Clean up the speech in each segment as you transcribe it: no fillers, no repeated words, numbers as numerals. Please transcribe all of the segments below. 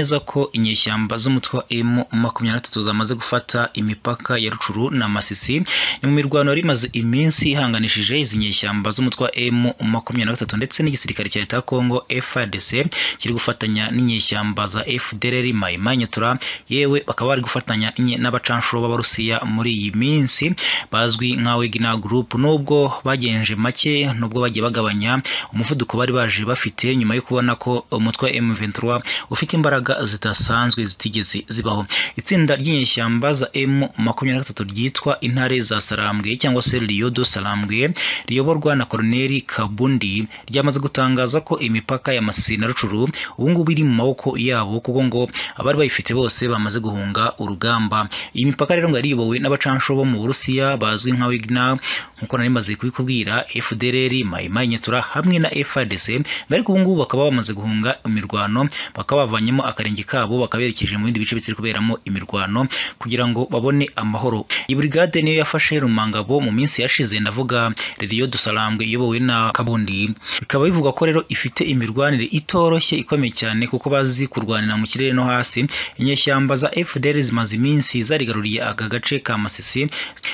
yemeza ko inyeshyamba z'umutwe wa M23 zamaze gufata imipaka ya Rucuru na Masisi. Ni mu mirwano yari imaze iminsi ihanganishije izi nyeshyamba z'umutwe wa M23 ndetse n'igisirikare cya Leta ya Kongo FARDC kiri gufatanya n'inyeshyamba za FDLR Mai Mai Nyatura, yewe bakaba bari gufatanya n'abacanshuro b'Abarusiya muri iyi minsi bazwi nka Wagner Group. Nubwo bagenje make, nubwo bagiye bagabanya umuvuduko bari baje bafite nyuma yo kubona ko umutwe wa M23 ufite imbaraga zitasanzwe zitigeze zibaho. Itsinda ry'inyeshyamba za M23 ryitwa Intare za Sarambwe cyangwa se Liodo Sarambwe riyoborwa na Colonel Kabundi ryamaze gutangaza ko imipaka ya Masisi na Rucuru ubu ngubu iri mu maboko yabo, kuko ngo abari bayifite bose bamaze guhunga urugamba. Iyi mipaka rero ngo yariyobowe n'abacanshuro bo mu Burusiya bazwi nka Wagner, nkuko nari maze kubikubwira, FDLR Mai Mai Nyatura hamwe na FARDC, ariko ubu ngubu bakaba bamaze guhunga imirwano, bakaba bavanyemo akarenge kabo bakaberekeje mu bindi bice bitari kuberamo imirwano kugira ngo babone amahoro. Iyi brigade niyo yafashe Rumangabo mu minsi yashize, ndavuga Rio Dusarambwe iyobowe na Kabundi. Bikaba bivuga ko rero ifite imirwanire itoroshye ikomeye cyane, kuko bazi kurwanira mu kirere no hasi. Inyeshyamba za FDLR zimaze iminsi zarigaruriye aka gace ka Masisi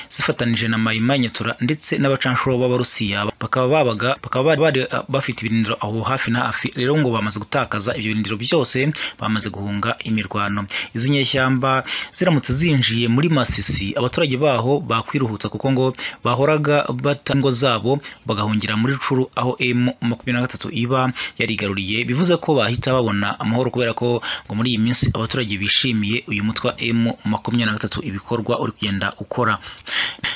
zifatanije na Mai Mai Nyatura ndetse n'abacanshuro b'Abarusiya, bakaba bari bafite ibirindiro aho hafi na hafi. Rero ngo bamaze gutakaza ibyo birindiro byose, bamaze guhunga imirwano. Izi nyeshyamba ziramutse zinjiye muri Masisi, abaturage baho bakwiruhutsa, kuko ngo bahoraga batango zabo bagahungira muri Rucuru aho M23 iba yarigaruriye. Bivuze ko bahita babona amahoro, kubera ko ngo muri iyi minsi abaturage bishimiye uyu mutwe wa M23 ibikorwa uri kugenda ukora.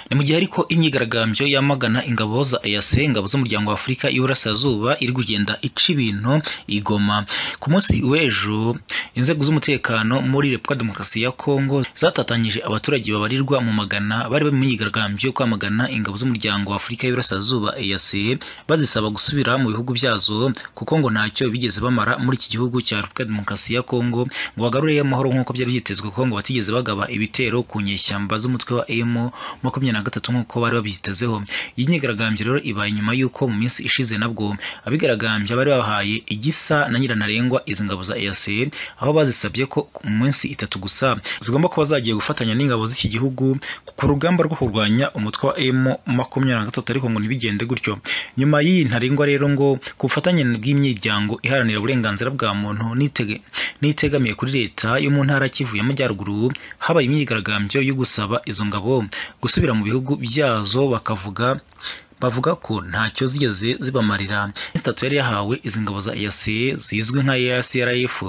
Ni mu gihe ariko imyigaragambyo yamagana ingabo za EAC, ingabo z'umuryango wa Afurika y'Iburasirazuba, iri kugenda ica ibintu igoma. Ku munsi w'ejo inzego z'umutekano muri Repubulika Demokarasi ya Kongo zatatanyije abaturage babarirwa mu magana bari mu myigaragambyo kwamagana ingabo z'umuryango wa Afurika y'Iburasirazuba EAC, bazisaba gusubira mu bihugu byazo, kuko ngo ntacyo bigeze bamara muri iki gihugu cya Repubulika Demokarasi ya Kongo, ngo bagarure amahoro nk'uko byari byitezwe, kuko ngo batigeze bagaba ibitero ku nyeshyamba z'umutwe wa M23 nk'uko bari babyitezeho. Iyi myigaragambyo rero ibaye nyuma y'uko mu minsi ishize nabwo abigaragambya bari bahaye igisa na nyirantarengwa izi ngabo za EAC, aho bazisabye ko mu minsi 3 gusa zigomba kuba zagiye gufatanya n'ingabo z'iki gihugu ku rugamba rwo kurwanya umutwe wa M23, ariko ngo ntibigende gutyo. Nyuma y'iyi ntarengwa rero ngo ku bufatanye bw'imiryango iharanira uburenganzira bwa muntu nitegamiye kuri leta yo mu ntara Kivu y'Amajyaruguru, habaye imyigaragambyo yo gusaba izo ngabo gusubira mu bihugu byazo, bavuga ko ntacyo zigeze zibamarira. Statu yari yahawe izi ngabo za EAC zizwi nka EACRF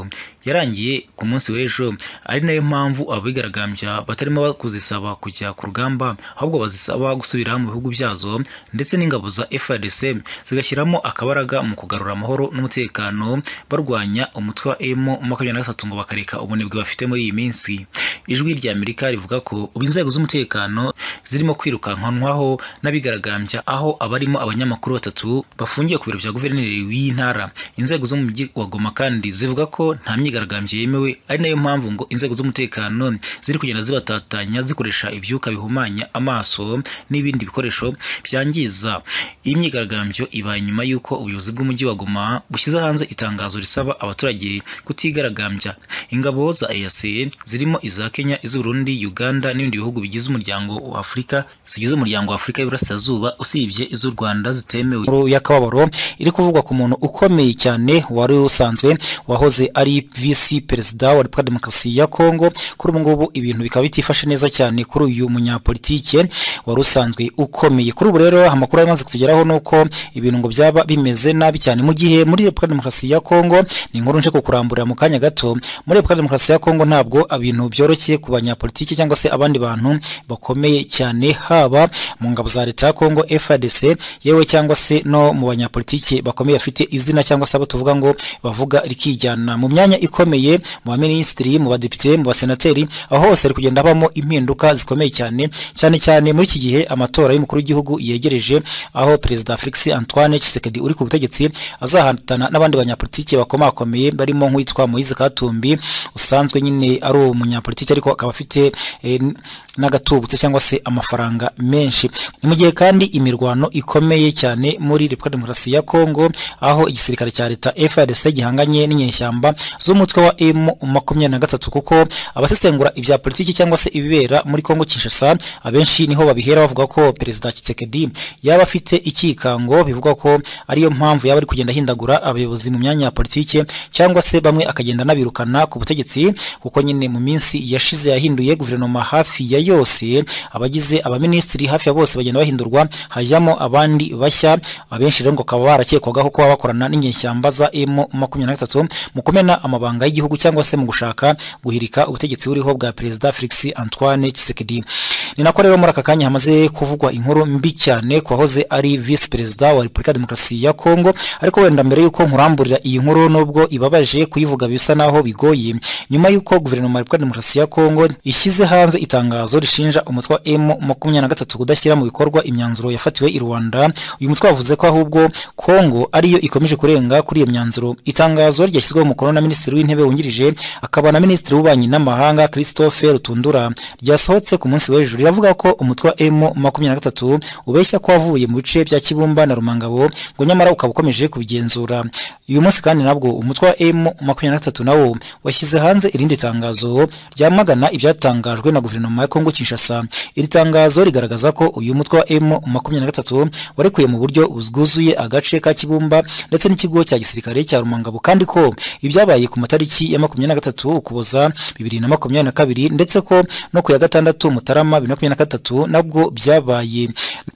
yarangiye ku munsi w'ejo, ari nayo mpamvu abigaragambya batarimo kuzisaba kujya ku rugamba, ahubwo bazisaba gusubira mu bihugu byazo, ndetse n'ingabo za FARDC zigashyiramo akabaraga mu kugarura amahoro n'umutekano barwanya umutwe wa M23, ngo bakareka ubunebwe bafite muri iyi minsi. Ijwi rya Amerika rivuga ko ubu inzego z'umutekano zirimo kwirukankanwaho n'abigaragambya, aho abarimo abanyamakuru 3 bafungiye ku biro bya guverineri w'intara. Inzego zo mu mujyi wa Goma kandi zivuga ko nta myigaragambyo yemewe, ari nayo mpamvu ngo inzego z'umutekano ziri kugenda zibatatanya zikoresha ibyuka bihumanya amaso n'ibindi bikoresho byangiza. Iyi myigaragambyo ibaye nyuma y'uko ubuyobozi bw'umujyi wa Goma bushyize hanze itangazo risaba abaturage kutigaragambya. Ingabo za EAC zirimo iza Kenya, iz'u Burundi, Uganda n'ibindi bihugu bigize umuryango wa Afurika y'Iburasirazuba, usibye iz'u Rwanda zitemewe. Yakababaro iri kuvugwa ku muntu ukomeye cyane wari usanzwe wahoze ari vice perezida wa Repubulika Demokarasi ya Kongo. Kuri ubu ngubu ibintu bikaba bitifashe neza cyane kuri uyu munyapolitike wari usanzwe ukomeye. Kuri ubu rero amakuru amaze kutugeraho nuko ibintu ngo byaba bimeze nabi cyane mu gihe muri Repubulika Demokarasi ya Kongo. Ni inkuru nje kukuramburira mu kanya gato. Muri Repubulika Demokarasi ya Kongo ntabwo ibintu byoroshye ku banyapolitike cyangwa se abandi bantu bakomeye cyane, haba mu ngabo za Leta ya Kongo FARDC, yewe cyangwa se no mu banyapolitike bakomeye afite izina cyangwa se abo tuvuga ngo bavuga rikijyana mu myanya ikomeye, mu baminisitiri, mu badepite, mu basenateri, aho hose ari kugenda habamo impinduka zikomeye cyane muri iki gihe amatora y'umukuru w'igihugu yegereje, aho Perezida Felix Antoine Tshisekedi uri ku butegetsi azahatana n'abandi banyapolitike bakomakomeye barimo nk'uwitwa Moise Katumbi usanzwe nyine ari umunyapolitike ariko akaba afite n'agatubutse cyangwa se amafaranga menshi. Ni mu gihe kandi imirwano imirwano ikomeye cyane muri Repubulika Demokarasi ya Kongo, aho igisirikare cya leta FARDC gihanganye n'inyeshyamba z'umutwe wa M23, kuko abasesengura ibya politiki cyangwa se ibibera muri Kongo Kinshasa abenshi niho babihera bavuga ko Perezida Tshisekedi yaba afite ikikango, bivuga ko ariyo mpamvu yaba ari kugenda hindagura abayobozi mu myanya ya politiki, cyangwa se bamwe akagenda nabirukana ku butegetsi, kuko nyine mu minsi yashize yahinduye guverinoma hafi ya yose, abagize abaminisitiri hafi ya bose bagenda bahindurwa, hajyamo abandi bashya. Abenshi rero ngo kaba barakekwagaho ko bakorana n'inyeshyamba za M23 mu kumena amabanga y'igihugu cyangwa se mu gushaka guhirika ubutegetsi buriho bwa Perezida Felix Antoine Tshisekedi. Ni nako rero muri aka kanya hamaze kuvugwa inkuru mbi cyane ku wahoze ari vice perezida wa Repubulika Demokarasi ya Kongo, ariko wenda mbere yuko nkuramburira iyi nkuru nubwo ibabaje kuyivuga bisa naho bigoye, nyuma yuko guverinoma ya Repubulika Demokarasi ya Kongo ishyize hanze itangazo rishinja umutwe wa M23 kudashyira mu bikorwa imyanzuro yafatiwe i Rwanda. Uyu mutwe wavuze ko ahubwo Kongo ariyo ikomeje kurenga kuri iyo myanzuro. Itangazo ryashyizweho umukono na Minisitiri w'Intebe wungirije akaba na Minisitiri w'Ububanyi n'Amahanga Christophe Rutundura, ryasohotse ku munsi w'ejo, riravuga ko umutwe wa M23 ubeshya ko wavuye mu bice bya Kibumba na Rumangabo, ngo nyamara ukaba ukomeje kubigenzura. Uyu munsi kandi nabwo umutwe wa M23 nawo washyize hanze irindi tangazo ryamagana ibyatangajwe na guverinoma ya Kongo Kinshasa. Iri tangazo rigaragaza ko uyu mutwe wa M23 warekuye mu buryo bwuzuye agace ka Kibumba ndetse n'ikigo cya gisirikare cya Rumangabo, kandi ko ibyabaye ku matariki ya 23 Ukuboza 2022 ndetse ko no ku ya 6 Mutarama 2023 nabwo byabaye.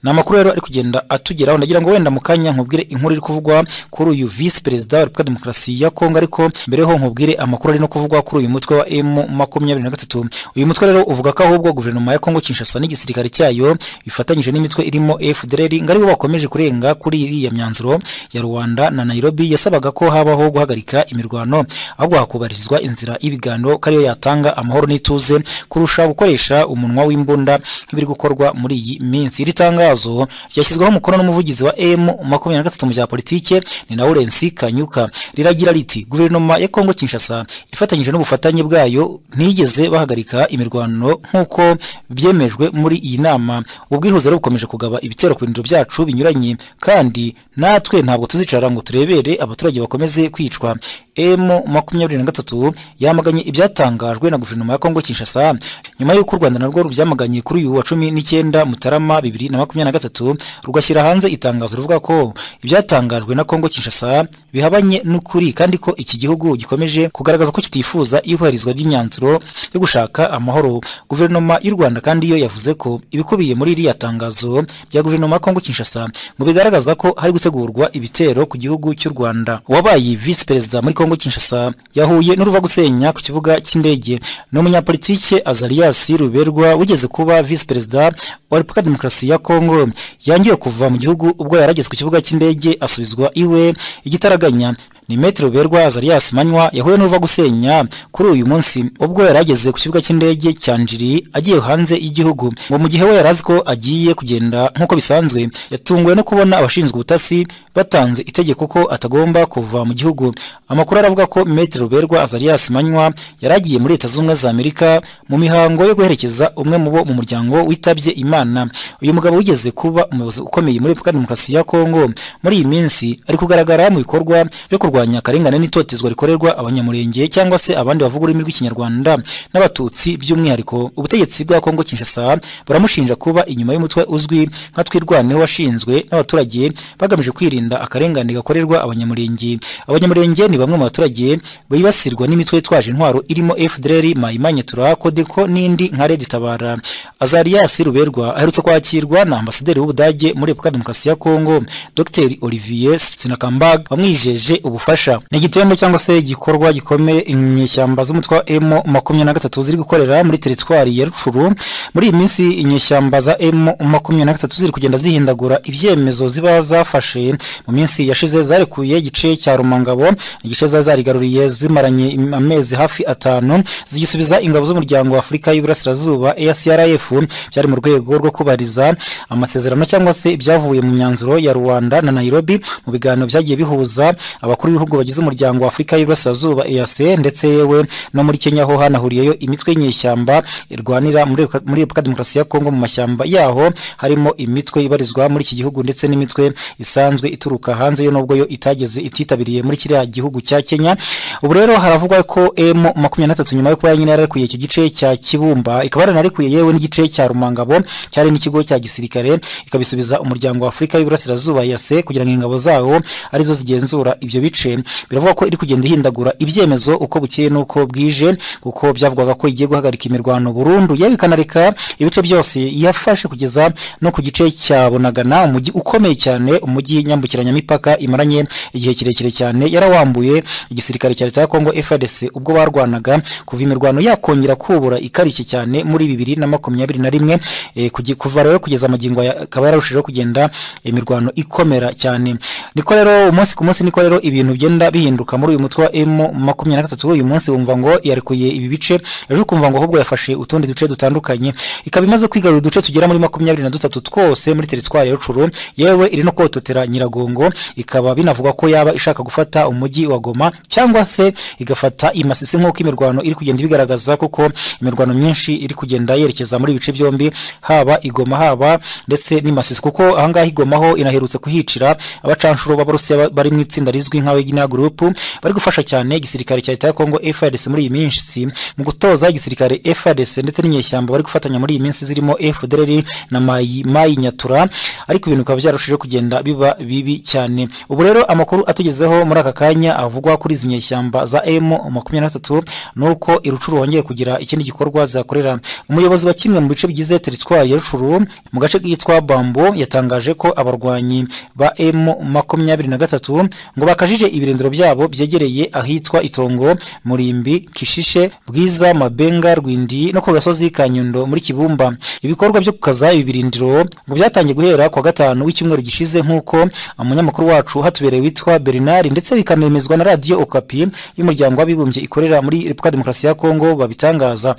Namakuru rero ari kugenda atugeraho, ndagira ngo wenda mukanya nkubwire inkuru iri kuvugwa kuri uyu vice perezida wa Repubulika Demokarasi ya Kongo, ariko mbere ho nkubwire amakuru ari no kuvugwa kuri uyu mutwe wa M23. Uyu mutwe rero uvuga ko ahubwo guverinoma ya Kongo Kinshasa n'igisirikare cyayo bifatanyije n'imitwe irimo FDLR ngari bo bakomeje kurenga kuri iriya myanzuro ya Rwanda na Nairobi yasabaga ko habaho guhagarika imirwano, ahubwo hakubarizwa inzira y'ibigano kariyo yatanga amahoro n'ituze kurusha gukoresha umunwa w'imbunda nk'ibiri gukorwa muri iyi minsi. Iri tangazo ryashyizweho umukono n'umuvugizi wa M23 mu bya politike ni Lawrence Kanyuka, riragira riti guverinoma ya Kongo Kinshasa ifatanyije n'ubufatanye bwayo ntigeze bahagarika imirwano nk'uko byemejwe muri iyi nama. Ubwihuze bukomeje kugaba ibitero ku birindiro byacu binyuranye, kandi natwe ntabwo tuzicara ngo turebere abaturage bakomeze kwicwa. M23 yamaganye ibyatangajwe na guverinoma ya Kongo Kinshasa nyuma y'uko u Rwanda narwo rubyamaganye kuri uyu wa 19 Mutarama 2023, rugashyira hanze itangazo rivuga ko ibyatangajwe na Kongo Kinshasa bihabanye n'ukuri, kandi ko iki gihugu gikomeje kugaragaza ko kitifuza ihurizwa ry'imyanzuro yo gushaka amahoro. Guverinoma y'u Rwanda kandi yo yavuze ko ibikubiye muri iriya tangazo rya guverinoma ya Kongo Kinshasa ngo bigaragaza ko hari gutegurwa ibitero ku gihugu cy'u Rwanda. Wabaye vice perezida muri Kongo Kinshasa yahuye n'uruva gusenya ku kibuga cy'indege n'umunyapolitike Azarias Ruberwa wigeze kuba vice perezida wa Repubulika Demokarasi ya Kongo, yangiye kuva mu gihugu ubwo yarageze ku kibuga cy'indege asubizwa iwe igitaraganya. Ni Maître Ruberwa Azarias Manywa yahuye n'uruva gusenya kuri uyu munsi ubwo yarageze ku kibuga cy'indege cya Njiri agiye hanze y'igihugu, ngo mu gihe we yarazi ko agiye kugenda nk'uko bisanzwe, yatunguwe no kubona abashinzwe ubutasi batanze itegeko ko atagomba kuva mu gihugu. Amakuru aravuga ko Maître Ruberwa Azarias Manywa yaragiye muri Leta Zunze za Amerika mu mihango yo guherekeza umwe mu bo mu muryango witabye Imana. Uyu mugabo wigeze kuba umuyobozi ukomeye muri Repubulika Demokarasi ya Kongo muri iyi minsi ari kugaragara mu bikorwa byo kurwanya akarengane n'itotezwa rikorerwa abanyamurenge cyangwa se abandi bavuga ururimi rw'ikinyarwanda n'abatutsi. By'umwihariko ubutegetsi bwa Kongo Kinshasa baramushinja kuba inyuma y'umutwe uzwi nka Twirwaneho washinzwe n'abaturage bagamije kwirinda akarengane gakorerwa abanyamurenge. Abanyamurenge ni bamwe mu baturage bibasirwa n'imitwe yitwaje intwaro irimo FDLR, Mayimanyatura, Kodeko n'indi nka Red Tabara. Azarias Ruberwa aherutse kwakirwa na ambasaderi w'Ubudage muri Repubulika Demokarasi ya Kongo Dr Olivier Sinakambag wamwijeje ubufasha. Ni igitendo cyangwa se igikorwa gikomeye inyeshyamba z'umutwe wa M23 ziri gukorera muri teritwari ya Rutshuru. Muri iyi minsi inyeshyamba za M23 ziri kugenda zihindagura ibyemezo ziba zafashe. Mu minsi yashize zarekuye igice cya Rumangabo, igice zarigaruriye zimaranye amezi hafi 5 zigisubiza ingabo z'umuryango wa Afurika y'Iburasirazuba EACRF, byari mu rwego rwo kubariza amasezerano cyangwa se ibyavuye mu myanzuro ya Rwanda na Nairobi mu biganiro byagiye bihuza abakuru w'ibihugu bagize umuryango wa Afrika y'Iburasirazuba EAC ndetse yewe no muri Kenya ho hanahuriyeyo imitwe y'inyeshyamba irwanira muri Repubulika Demokarasi ya Kongo mu mashyamba yaho harimo imitwe ibarizwa muri iki gihugu ndetse n'imitwe isanzwe ituruka hanze yo nubwo yo ititabiriye muri kiriya gihugu cya Kenya. Ubu rero haravugwa ko M23 nyuma yo kuba nyine yararekuye iki gice cya Kibumba ikaba yaranarekuye yewe n'igice cya Rumangabo cyari n'ikigo cya gisirikare ikabisubiza umuryango wa Afrika y'Iburasirazuba EAC kugira ngo ingabo zawo arizo zigenzura ibyo bice. Biravuga ko iri kugenda ihindagura ibyemezo uko bukeye nuko bwije kuko byavugwaga ko igiye guhagarika imirwano burundu yewe ikanareka ibice byose yafashe kugeza no ku gice cya Bunagana umujyi ukomeye cyane umujyi nyambukiranya mipaka imaranye igihe kirekire cyane yarawambuye igisirikare cya leta ya Kongo FARDC ubwo barwanaga kuva imirwano yakongera kubura ikarishye cyane muri 2021 kuva rero kugeza amagingo akaba yararushijeho kugenda imirwano ikomera cyane. Niko rero umunsi ku munsi niko rero ibintu byenda bihinduka muri uyu mutwe wa M23. Uyu munsi wumva ngo yarekuye ibi bice ejo kumva ngo ahubwo yafashe utundi duce dutandukanye ikaba imaze kwigarura uduce tugera muri 23 twose muri teritwari ya Rucuru yewe iri no kototera Nyiragongo ikaba binavuga ko yaba ishaka gufata umujyi wa Goma cyangwa se igafata imasisi nk'uko imirwano iri kugenda bigaragaza kuko imirwano myinshi iri kugenda yerekeza muri bice byombi haba igoma haba ndetse n'imasisi kuko ahangaha igoma ho inaherutse kuhicira abacanshuro b'Abarusiya bari mu itsinda rizwi nka Wagner Group bari gufasha cyane igisirikare cya leta ya Kongo FARDC muri iyi minsi mu gutoza igisirikare FARDC ndetse n'inyeshyamba bari gufatanya muri iyi minsi zirimo FDLR na Mayi Nyatura ariko ibintu bikaba byarushijeho kugenda biba bibi cyane. Ubu rero amakuru atugezeho muri aka kanya avugwa kuri izi nyeshyamba za M23 nuko Irucuru wongeye kugira ikindi gikorwa zakorera. Umuyobozi wa kimwe mu bice bigize teritwari ya Rucuru mu gace kitwa Bambo yatangaje ko abarwanyi ba M23 ngo bakajije ibirindiro byabo byegereye ahitwa Itongo, Murimbi, Kishishe, Bwiza, Mabenga, Rwindi no ku gasozi ka Nyundo muri Kibumba. Ibikorwa byo kukaza ibirindiro ngo byatangiye guhera kwa gatanu w'icyumweru gishize nkuko umunyamakuru wacu hatubereye witwa Bernard ndetse bikanemezwa na Radio Okapi y'umuryango w'abibumbye ikorera muri Repubulika Demokarasi ya Kongo babitangaza.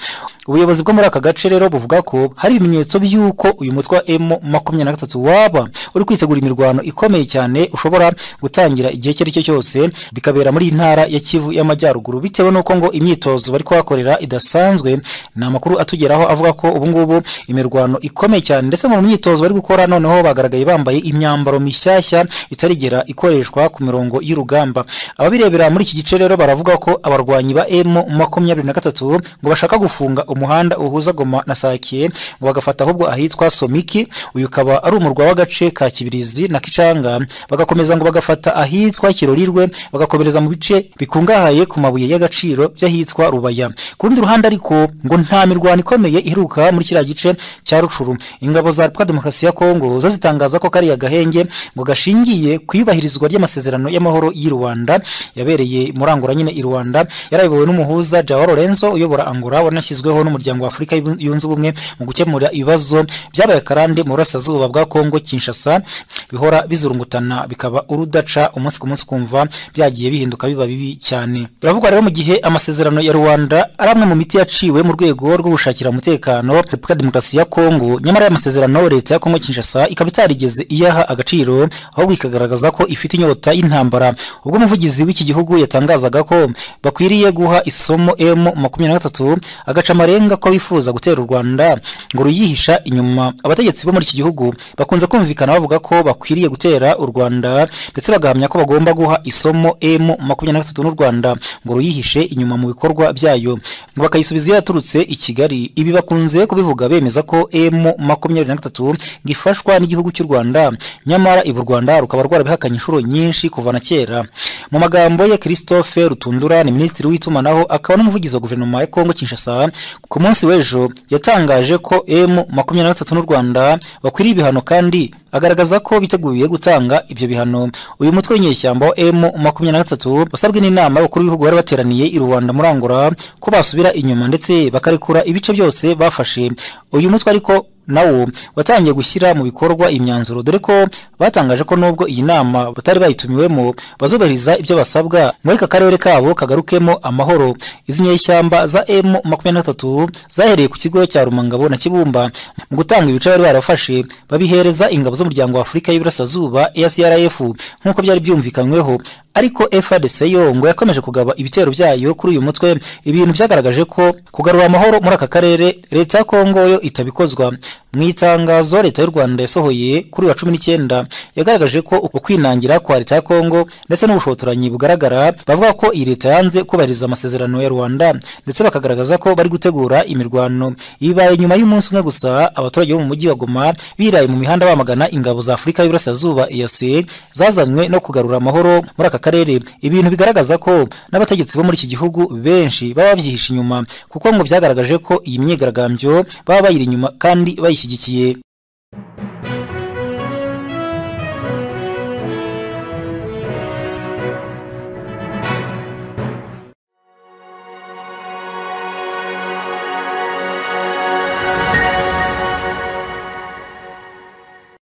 Ubuyobozi bwo muri aka gace rero buvuga ko hari ibimenyetso by'uko uyu mutwe wa M23 waba uri kwitegura imirwano ikomeye cyane ushobora gutangira igihe cyo cyose bikabera muri intara ya Kivu y'Amajyaruguru bitewe nuko ngo imyitozo bari kwakorera idasanzwe. Na amakuru atugeraho avuga ko ubu ngubu imirwano ikomeye cyane ndetse mu myitozo bari gukora noneho bagaragaye bambaye imyambaro mishyashya itarigera ikoreshwa ku mirongo y'urugamba. Ababirebera muri iki gice rero baravuga ko abarwanyi ba M23 ngo bashaka gufunga umuhanda uhuza Goma na Sake ngo bagafata ahubwo ahitwa Somiki uyu kaba ari umurwa w'agace ka Kibirizi na Kicanga bagakomeza ngo bagafata ahitwa Kirorirwe bagakomereza mu bice bikungahaye ku mabuye y'agaciro by'ahitwa Rubaya. Ku rundi ruhande ariko ngo nta mirwano ikomeye iheruka muri kiriya gice cya Rucuru. Ingabo za Repubulika Demokarasi ya Kongo zo zitangaza ko kari agahenge ngo gashingiye kuyubahirizwa ry'amasezerano y'amahoro y'u Rwanda yabereye muri Angola nyine i Rwanda yarayobowe n'umuhuza Joao Lorenzo uyobora Angola wanashyizweho n'umuryango wa Afrika yunze ubumwe mu gukemura ibibazo byabaye karande mu burasirazuba bwa Kongo Kinshasa bihora bizurungutana bikaba urudaca umunsi ku munsi kumva byagiye bihinduka biba bibi cyane. Biravugwa rero mu gihe amasezerano ya Rwanda ari amwe mu miti yaciwe mu rwego rwo gushakira umutekano Repubulika Demokarasi ya Kongo nyamara y'amasezerano leta ya Kongo Kinshasa ikaba itarigeze iyaha agaciro ahubwo ikagaragaza ko ifite inyota y'intambara. Ubwo umuvugizi w'iki gihugu yatangazaga ko bakwiriye guha isomo M23 agaca amarenga ko bifuza gutera u Rwanda ngo ruyihisha inyuma. Abategetsi bo muri iki gihugu bakunze kumvikana bavuga ko bakwiriye gutera u Rwanda ndetse bagahamya ko bagomba guha isomo M23 n'u Rwanda ngo ruyihishe inyuma mu bikorwa byayo ngo bakayisubiza yaturutse i Kigali. Ibi bakunze kubivuga bemeza ko M23 gifashwa n'igihugu cy'u Rwanda nyamara ibu Rwanda rukaba rwarabihakanye inshuro nyinshi kuva na kera. Mu magambo ya Christophe Rutundura ni minisitiri w'itumanaho akaba n'umuvugizi wa guverinoma ya Kongo Kinshasa ku munsi w'ejo yatangaje ko M23 n'u Rwanda bakwiriye ibihano kandi agaragaza ko biteguye gutanga ibyo bihano. Uyu mutwe w'inyeshyamba wa M23 basabwe n'inama y'abakuru b'ibihugu bari bateraniye i Rwanda muri Angola ko basubira inyuma ndetse bakarekura ibice byose bafashe. Uyu mutwe ariko nawo watangiye gushyira mu bikorwa imyanzuro dore ko batangaje ko nubwo iyi nama batari bayitumiwemo bazubahiriza ibyo basabwa muri ka karere kabo kagarukemo amahoro. Izi nyeshyamba za M23 zahereye ku kigo cya Rumangabo na Kibumba mu gutanga ibice bari barafashe babihereza ingabo z'umuryango wa Afrika y'Iburasirazuba EACRF nk'uko byari byumvikanyweho. ariko FARDC yo ngo yakomeje kugaba ibitero byayo kuri uyu mutwe, ibintu byagaragaje ko kugarura amahoro muri aka karere leta ya Kongo yo itabikozwa. Mu itangazo leta y'u Rwanda yasohoye kuri wa 19 yagaragaje ko ukwinangira kwa leta ya Kongo ndetse n'ubushotoranyi bugaragara, bavuga ko iyi leta yanze kubahiriza amasezerano ya Rwanda ndetse bakagaragaza ko bari gutegura imirwano. Ibaye nyuma y'umunsi umwe gusa abaturage bo mu mujyi wa Goma biraye mu mihanda bamagana ingabo za Afrika y'Iburasirazuba EAC zazanywe no kugarura amahoro muri aka karere, ibintu bigaragaza ko n'abategetsi bo muri iki gihugu benshi baba byihisha inyuma, kuko ngo byagaragaje ko iyi myigaragambyo baba bayiri inyuma kandi bayishyigikiye.